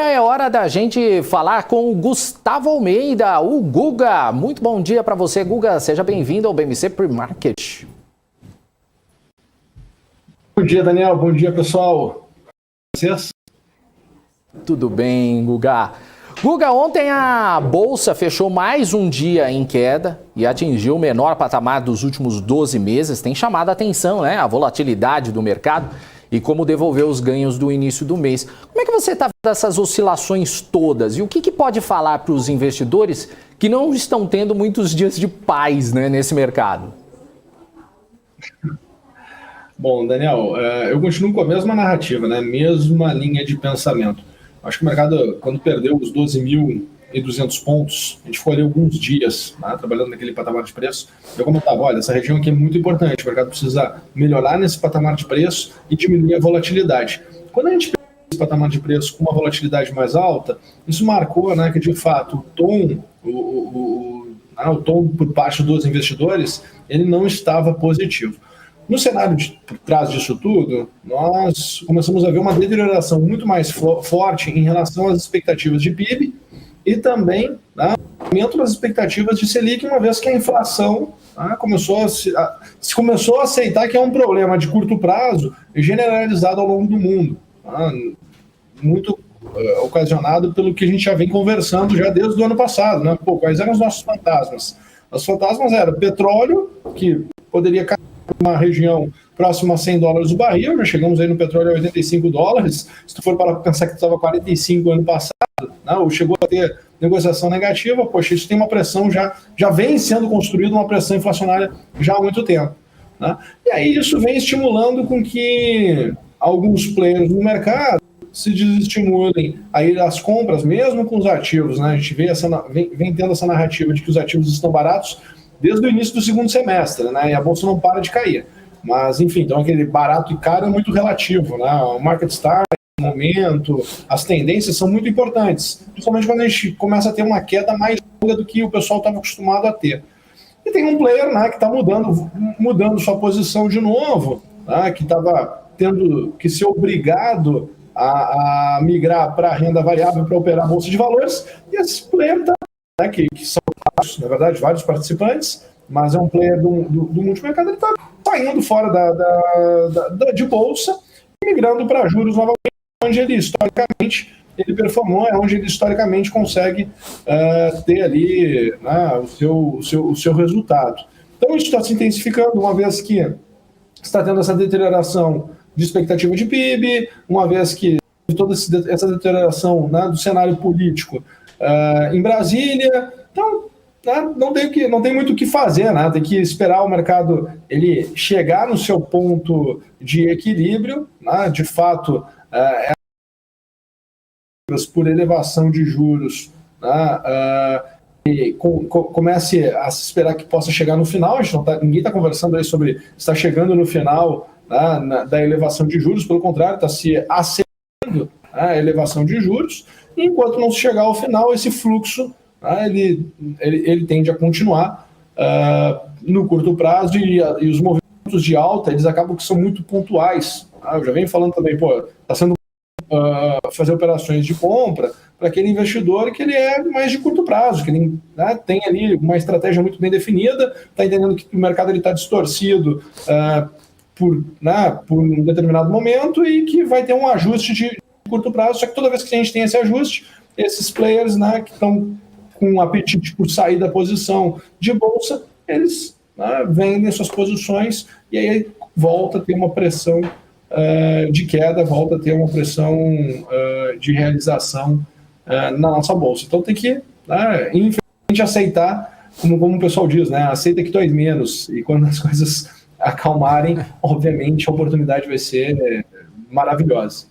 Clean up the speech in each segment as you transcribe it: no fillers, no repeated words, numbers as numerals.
é hora da gente falar com o Gustavo Almeida, o Guga. Muito bom dia para você, Guga. Seja bem-vindo ao BMC Pre-Market. Bom dia, Daniel. Bom dia, pessoal. Vocês? Tudo bem, Guga. Guga, ontem a Bolsa fechou mais um dia em queda e atingiu o menor patamar dos últimos 12 meses. Tem chamado a atenção, né? A volatilidade do mercado e como devolver os ganhos do início do mês. Como é que você está vendo essas oscilações todas? E o que pode falar para os investidores que não estão tendo muitos dias de paz, né, nesse mercado? Bom, Daniel, eu continuo com a mesma narrativa, né? Mesma linha de pensamento. Acho que o mercado, quando perdeu os 12.200 pontos, a gente ficou ali alguns dias, né, trabalhando naquele patamar de preço. Eu comentava, olha, essa região aqui é muito importante, o mercado precisa melhorar nesse patamar de preço e diminuir a volatilidade. Quando a gente perdeu esse patamar de preço com uma volatilidade mais alta, isso marcou, né, que de fato o tom por parte dos investidores, ele não estava positivo. No cenário por trás disso tudo, nós começamos a ver uma deterioração muito mais forte em relação às expectativas de PIB e também, né, aumento das expectativas de Selic, uma vez que a inflação, né, começou a aceitar que é um problema de curto prazo generalizado ao longo do mundo, né, muito ocasionado pelo que a gente já vem conversando já desde o ano passado. Né? Pô, quais eram os nossos fantasmas? Os fantasmas eram petróleo, que poderia cair uma região próxima a $100 o barril, já chegamos aí no petróleo a $85, se tu for para pensar que estava 45 ano passado, né, ou chegou a ter negociação negativa, poxa, isso tem uma pressão, já vem sendo construída uma pressão inflacionária já há muito tempo. Né? E aí isso vem estimulando com que alguns players no mercado se desestimulem a ir às compras, mesmo com os ativos. Né? A gente vem tendo essa narrativa de que os ativos estão baratos desde o início do segundo semestre, né? E a bolsa não para de cair. Mas, enfim, então aquele barato e caro é muito relativo, né? O market start, o momento, as tendências são muito importantes, principalmente quando a gente começa a ter uma queda mais longa do que o pessoal estava acostumado a ter. E tem um player, né, que está mudando sua posição de novo, né, que estava tendo que ser obrigado a migrar para a renda variável para operar a bolsa de valores, e esse player está, né, que são, na verdade, vários participantes, mas é um player do multimercado, ele está saindo fora de bolsa e migrando para juros novamente, onde ele historicamente performou, é onde ele historicamente consegue ter ali, né, o seu resultado. Então isso está se intensificando, uma vez que está tendo essa deterioração de expectativa de PIB, uma vez que toda essa deterioração, né, do cenário político em Brasília. Então, né, não tem muito o que fazer, né? Tem que esperar o mercado ele chegar no seu ponto de equilíbrio, né? De fato, por elevação de juros, né, e comece a se esperar que possa chegar no final. Ninguém está conversando aí sobre está chegando no final, né, da elevação de juros, pelo contrário, está se acelerando a elevação de juros, e enquanto não se chegar ao final, esse fluxo, ele tende a continuar no curto prazo, e os movimentos de alta, eles acabam que são muito pontuais. Eu já venho falando também, está sendo fazer operações de compra para aquele investidor que ele é mais de curto prazo, que ele, né, tem ali uma estratégia muito bem definida, está entendendo que o mercado está distorcido por um determinado momento e que vai ter um ajuste de curto prazo, só que toda vez que a gente tem esse ajuste, esses players, né, que estão com um apetite por sair da posição de bolsa, eles, né, vendem suas posições e aí volta a ter uma pressão de queda, volta a ter uma pressão de realização na nossa bolsa. Então tem que, né, infelizmente, aceitar, como o pessoal diz, né, aceita que dói menos, e quando as coisas acalmarem, obviamente a oportunidade vai ser maravilhosa.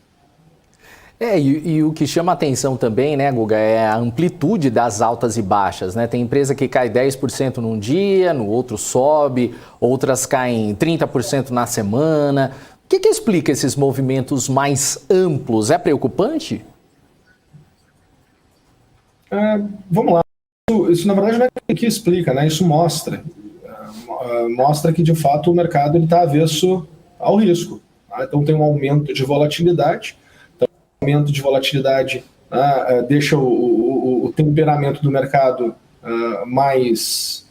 E o que chama atenção também, né, Guga, é a amplitude das altas e baixas, né? Tem empresa que cai 10% num dia, no outro sobe, outras caem 30% na semana. O que explica esses movimentos mais amplos? É preocupante? Vamos lá. Isso, na verdade, não é que explica, né? Isso mostra que, de fato, o mercado está avesso ao risco. Tá? Então, tem um aumento de volatilidade. Então, aumento de volatilidade deixa o temperamento do mercado mais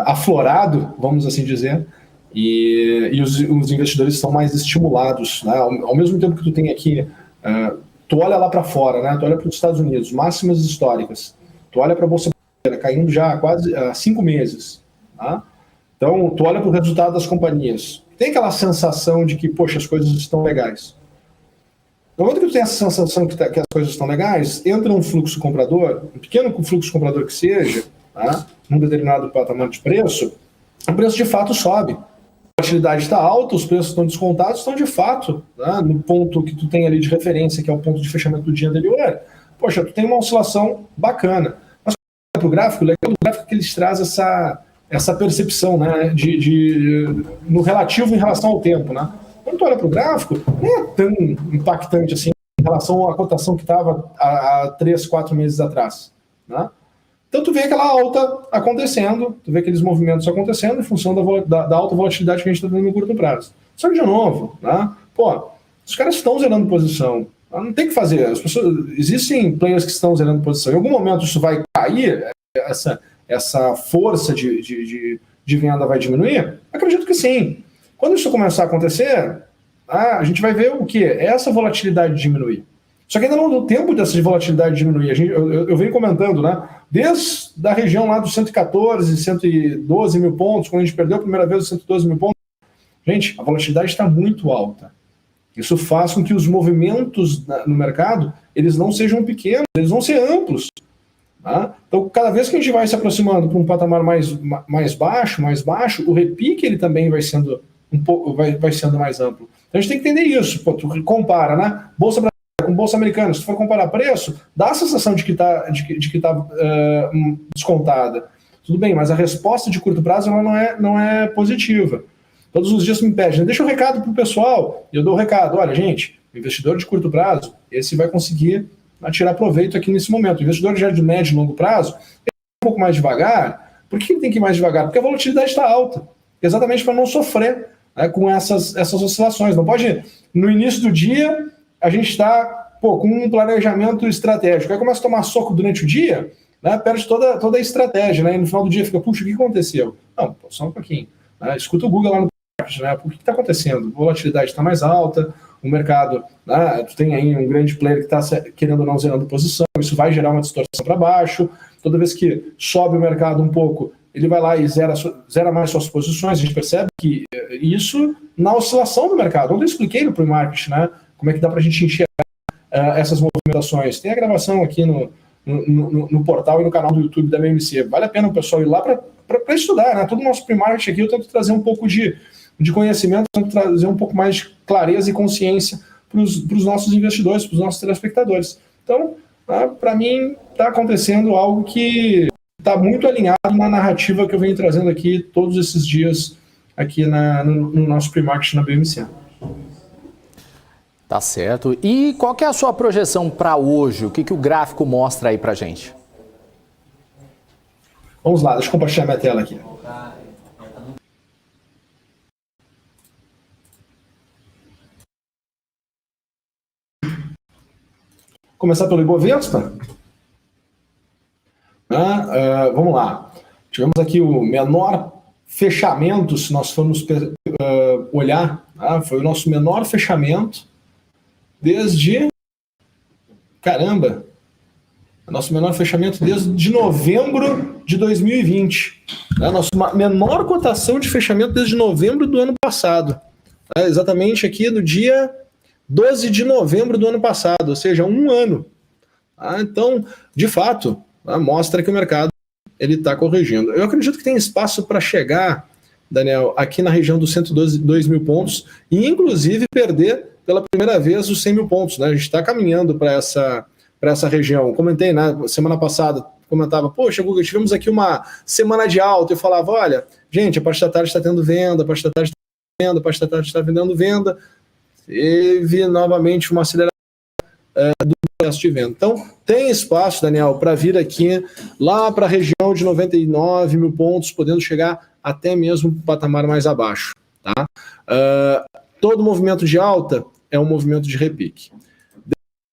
aflorado, vamos assim dizer, e os investidores estão mais estimulados, né? Ao mesmo tempo que tu tem aqui, tu olha lá para fora, né? Tu olha para os Estados Unidos, máximas históricas, tu olha para a Bolsa Brasileira, caindo já há quase 5 meses, tá? Então, tu olha para o resultado das companhias, tem aquela sensação de que, poxa, as coisas estão legais. No momento que tu tem essa sensação que as coisas estão legais, entra um fluxo comprador, um pequeno fluxo comprador que seja, tá? Num determinado patamar de preço, o preço de fato sobe. A volatilidade está alta, os preços estão descontados, estão de fato, né, no ponto que tu tem ali de referência, que é o ponto de fechamento do dia anterior. Poxa, tu tem uma oscilação bacana. Mas para o gráfico, o legal do gráfico é que eles trazem essa percepção, né, no relativo em relação ao tempo, né? Quando tu olha para o gráfico, não é tão impactante assim em relação à cotação que estava há 3, 4 meses atrás, né? Então tu vê aquela alta acontecendo, tu vê aqueles movimentos acontecendo em função da alta volatilidade que a gente está tendo no curto prazo. Só que, de novo, né? Pô, os caras estão zerando posição, não tem o que fazer. As pessoas, existem players que estão zerando posição. Em algum momento isso vai cair, essa força de venda vai diminuir? Acredito que sim. Quando isso começar a acontecer, a gente vai ver o quê? Essa volatilidade diminuir. Só que ainda não deu tempo dessa volatilidade diminuir. Eu venho comentando, né? Desde a região lá dos 114, 112 mil pontos, quando a gente perdeu a primeira vez os 112 mil pontos, gente, a volatilidade está muito alta. Isso faz com que os movimentos no mercado, eles não sejam pequenos, eles vão ser amplos. Tá? Então, cada vez que a gente vai se aproximando para um patamar mais baixo, o repique ele também vai sendo vai sendo mais amplo. Então, a gente tem que entender isso. Pô, tu compara, né? Bolsa brasileira com bolsa americana, se tu for comparar preço, dá a sensação de que está descontada. Tudo bem, mas a resposta de curto prazo ela não é positiva. Todos os dias me pedem, deixa o recado para o pessoal, e eu dou o recado, olha, gente, o investidor de curto prazo, esse vai conseguir tirar proveito aqui nesse momento. O investidor já de médio e longo prazo, ele é um pouco mais devagar. Por que ele tem que ir mais devagar? Porque a volatilidade está alta, exatamente para não sofrer, né, com essas oscilações. Não pode, no início do dia, a gente está com um planejamento estratégico. Aí começa a tomar soco durante o dia, né, perde toda a estratégia, né, e no final do dia fica, puxa, o que aconteceu? Não, só um pouquinho. Né, escuta o Google lá no market, né, o que está acontecendo? A volatilidade está mais alta, o mercado, né, tu tem aí um grande player que está querendo ou não zerando posição, isso vai gerar uma distorção para baixo. Toda vez que sobe o mercado um pouco, ele vai lá e zera mais suas posições. A gente percebe que isso na oscilação do mercado. Ontem eu expliquei no pre-market, né, como é que dá para a gente enxergar essas movimentações. Tem a gravação aqui no portal e no canal do YouTube da BMC. Vale a pena o pessoal ir lá para estudar, né? Todo o nosso pre-market aqui eu tento trazer um pouco de conhecimento, tento trazer um pouco mais de clareza e consciência para os nossos investidores, para os nossos telespectadores. Então, para mim, está acontecendo algo que está muito alinhado na narrativa que eu venho trazendo aqui todos esses dias aqui no nosso pre-market na BMC. Tá certo. E qual que é a sua projeção para hoje? O que o gráfico mostra aí para gente? Vamos lá, deixa eu compartilhar minha tela aqui. Começar pelo Ibovespa? Vamos lá. Tivemos aqui o menor fechamento, se nós formos olhar, foi o nosso menor fechamento desde... Caramba! Nosso menor fechamento desde novembro de 2020. Nossa menor cotação de fechamento desde novembro do ano passado. Exatamente aqui no dia 12 de novembro do ano passado, ou seja, um ano. Então, de fato, mostra que o mercado está corrigindo. Eu acredito que tem espaço para chegar, Daniel, aqui na região dos 102 mil pontos e, inclusive, perder pela primeira vez os 100 mil pontos. Né? A gente está caminhando para essa região. Comentei, né, semana passada, comentava, poxa, Guga, tivemos aqui uma semana de alta. Eu falava, olha, gente, a parte da tarde está tendo venda, a parte da tarde está tendo venda, a parte da tarde está vendendo venda. Teve novamente uma aceleração do processo de venda. Então, tem espaço, Daniel, para vir aqui lá para a região de 99 mil pontos, podendo chegar até mesmo um patamar mais abaixo. Tá? Todo movimento de alta é um movimento de repique.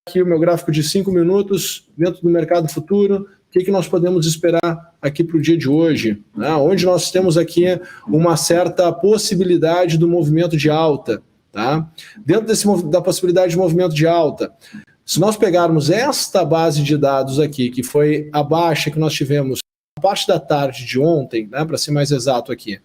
aqui o meu gráfico de 5 minutos dentro do mercado futuro. O que nós podemos esperar aqui para o dia de hoje, né? Onde nós temos aqui uma certa possibilidade do movimento de alta. Tá? Dentro da possibilidade de movimento de alta, se nós pegarmos esta base de dados aqui, que foi a baixa que nós tivemos na parte da tarde de ontem, né, para ser mais exato aqui,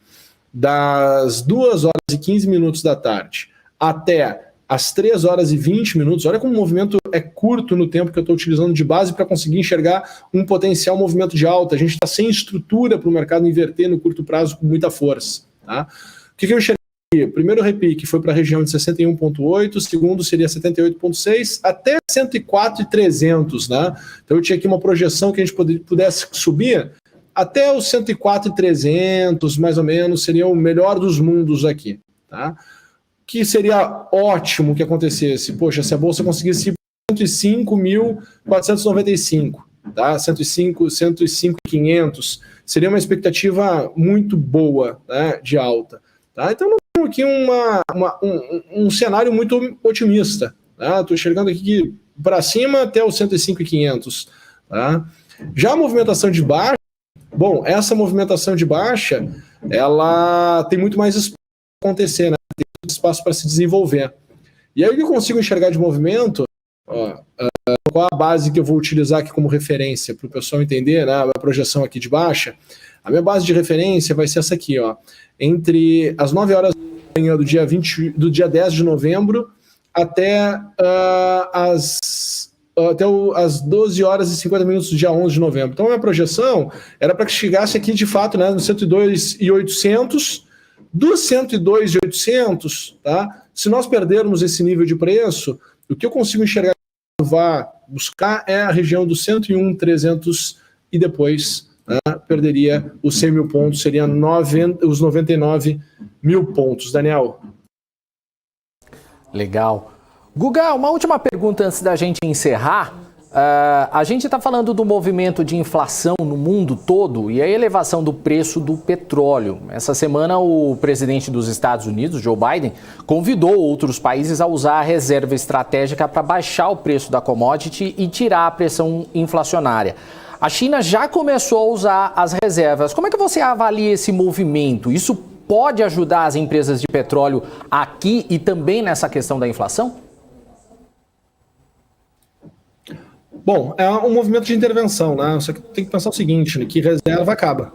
das 2 horas e 15 minutos da tarde até as 3 horas e 20 minutos, olha como o movimento é curto no tempo que eu estou utilizando de base para conseguir enxergar um potencial movimento de alta. A gente está sem estrutura para o mercado inverter no curto prazo com muita força. Tá? O que eu enxerguei aqui? Primeiro repique foi para a região de 61,8, segundo seria 78,6 até 104,300. Né? Então eu tinha aqui uma projeção que a gente pudesse subir até os 104,300, mais ou menos, seria o melhor dos mundos aqui. Tá? Que seria ótimo que acontecesse. Poxa, se a bolsa conseguisse 105.495, tá? 105.500, seria uma expectativa muito boa, né, de alta. Tá? Então, nós temos aqui um cenário muito otimista. Estou tá? Enxergando aqui para cima até os 105.500. Tá? Já a movimentação de baixa, bom, essa movimentação de baixa, ela tem muito mais espaço para acontecer, né? Espaço para se desenvolver. E aí o que eu consigo enxergar de movimento, qual a base que eu vou utilizar aqui como referência para o pessoal entender, né, a projeção aqui de baixa, a minha base de referência vai ser essa aqui, entre as 9 horas da manhã do dia 10 de novembro até as 12 horas e 50 minutos do dia 11 de novembro. Então a minha projeção era para que chegasse aqui de fato, né, no 102.800. Dos 102.800, tá? Se nós perdermos esse nível de preço, o que eu consigo enxergar que vá buscar é a região dos 101.300 e depois, né, perderia os 100 mil pontos, seriam os 99 mil pontos. Daniel. Legal. Guga, uma última pergunta antes da gente encerrar. A gente está falando do movimento de inflação no mundo todo e a elevação do preço do petróleo. Essa semana, o presidente dos Estados Unidos, Joe Biden, convidou outros países a usar a reserva estratégica para baixar o preço da commodity e tirar a pressão inflacionária. A China já começou a usar as reservas. Como é que você avalia esse movimento? Isso pode ajudar as empresas de petróleo aqui e também nessa questão da inflação? Bom, é um movimento de intervenção, né? Só que tem que pensar o seguinte, né? Que reserva acaba,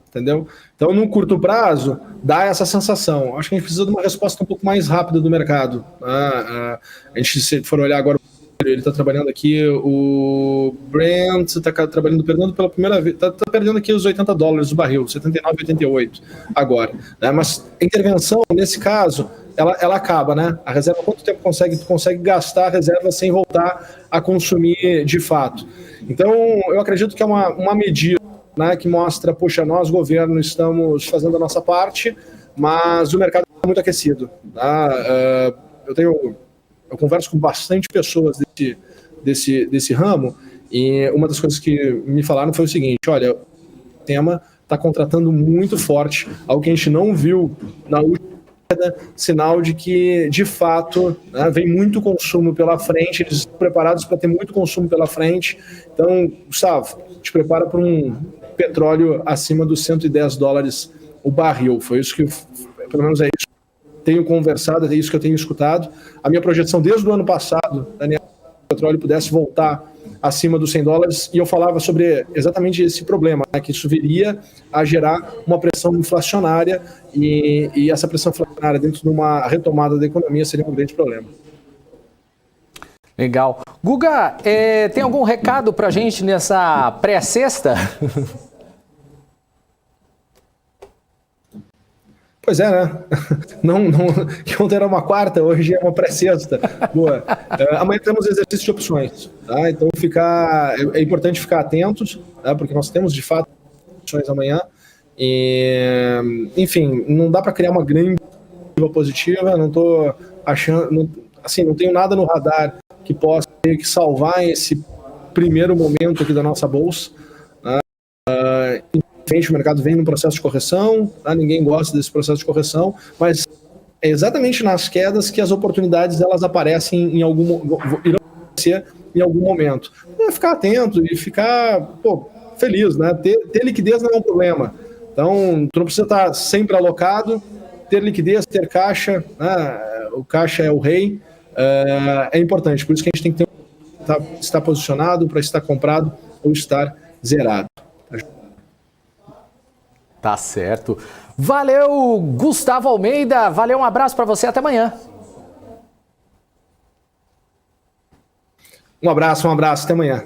entendeu? Então, no curto prazo, dá essa sensação. Acho que a gente precisa de uma resposta um pouco mais rápida do mercado. A gente, se for olhar agora, ele está trabalhando aqui, o Brent está perdendo pela primeira vez, está perdendo aqui os $80 o barril, 79,88 agora. Né? Mas a intervenção, nesse caso, ela acaba, né? A reserva, quanto tempo tu consegue gastar a reserva sem voltar a consumir de fato? Então, eu acredito que é uma medida, né, que mostra, poxa, nós, governo, estamos fazendo a nossa parte, mas o mercado está muito aquecido. Tá? Eu converso com bastante pessoas desse ramo, e uma das coisas que me falaram foi o seguinte: olha, o tema está contratando muito forte, algo que a gente não viu na última década, sinal de que, de fato, né, vem muito consumo pela frente, eles estão preparados para ter muito consumo pela frente. Então, Gustavo, te prepara para um petróleo acima dos $110 o barril. Foi isso que, pelo menos é isso, tenho conversado, é isso que eu tenho escutado. A minha projeção desde o ano passado, Daniel, que o petróleo pudesse voltar acima dos $100, e eu falava sobre exatamente esse problema, né, que isso viria a gerar uma pressão inflacionária, e essa pressão inflacionária dentro de uma retomada da economia seria um grande problema. Legal. Guga, tem algum recado para a gente nessa pré-sexta? Pois é, né? Que ontem era uma quarta, hoje é uma pré-sexta. Boa. Amanhã temos exercício de opções, tá? Então é importante ficar atentos, tá? Porque nós temos de fato opções amanhã. E, enfim, não dá para criar uma grande positiva. Não estou achando, não tenho nada no radar que possa ter que salvar esse primeiro momento aqui da nossa bolsa. O mercado vem num processo de correção, tá? Ninguém gosta desse processo de correção, mas é exatamente nas quedas que as oportunidades elas aparecem irão em algum momento. É ficar atento e ficar feliz, né? Ter liquidez não é um problema. Então, tu não precisa estar sempre alocado, ter liquidez, ter caixa, né? O caixa é o rei, é importante. Por isso que a gente tem que estar posicionado para estar comprado ou estar zerado. Tá certo. Valeu, Gustavo Almeida. Valeu, um abraço para você. Até amanhã. Um abraço. Até amanhã.